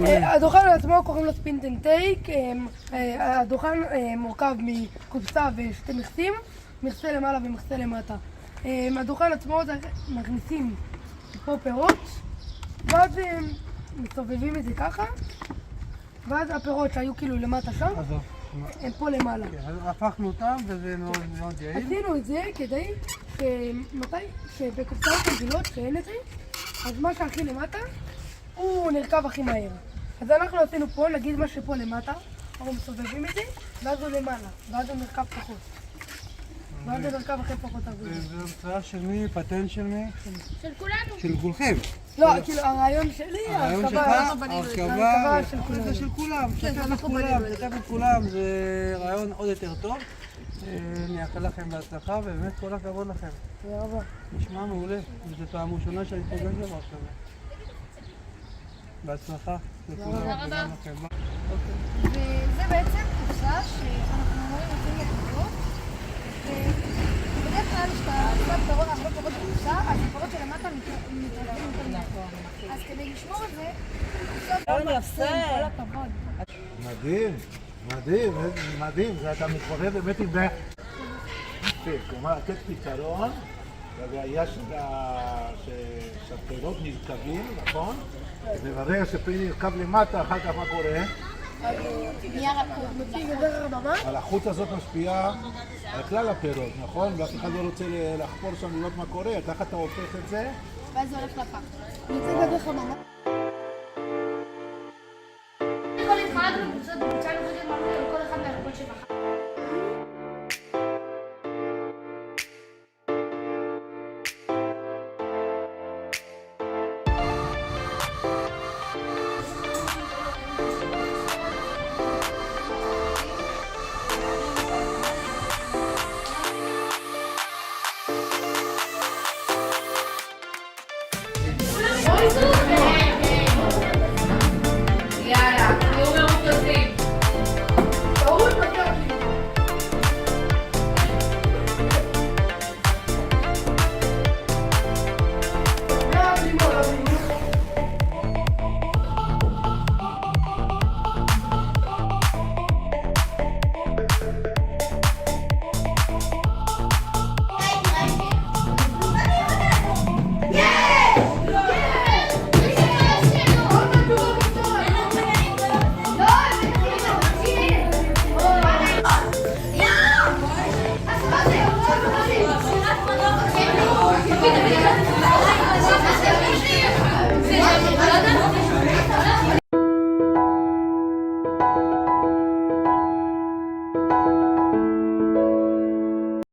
הדוכן עצמו קוראים לו ספינט אנד טייק. הדוכן מורכב מקופסה ושתי מכסים, מכסה למעלה ומכסה למטה. הדוכן עצמו מכניסים פה פירות, ואז מסובבים את זה ככה, ואז הפירות שהיו כאילו למטה שם, הם פה למעלה. הפכנו אותם וזה מאוד יעיל. עשינו את זה כדי שבקופסאות רגילות שאין את זה, אז מה שהכי למטה הוא נרכב הכי מהר. אז אנחנו עשינו פה, נגיד מה שפה למטה, אנחנו מסובבים את זה, ואז הוא למעלה, ואז הוא נרכב פחות. ואז הוא נרכב אחרי פחות הרבה. זה המצאה של מי? פטנט של מי? של כולנו. של כולכם. לא, כאילו הרעיון שלי, הרעיון שלך, ההרכבה של כולנו. זה של כולם, שתף את כולם, זה רעיון עוד יותר טוב. אני אאחל לכם בהצלחה, ובאמת כל הכבוד לכם. תודה רבה. נשמע מעולה, זו פעם ראשונה שאני פוגש דבר כזה. בהצלחה לכולם. תודה רבה. לכם. וזה בעצם קופסה שאנחנו אומרים אותי יחדות. ובדרך כלל כשאתה שם הרבה פירות בקופסה, אז הפירות שלמטה מתרבים יותר מהכל. אז כדי לשמור את זה, כל הכבוד. מדהים, מדהים, מדהים, אתה מתמודד באמת עם זה. כלומר, לתת פתרון לבעיה שהפירות נרקבים, נכון? וברגע שפרי נרקב למטה, אחר כך מה קורה? נהיה רקוב. אבל החוט הזאת משפיעה על כלל הפירות, נכון? ואף אחד לא רוצה לחפור שם לראות מה קורה, ככה אתה הופך את זה. ואז זה הולך לפח. יוצא דרך הממה. כל התחלקנו בקבוצות, בקבוצה נוחדת מערכות על כל אחד מהרקות שבחר. Oi,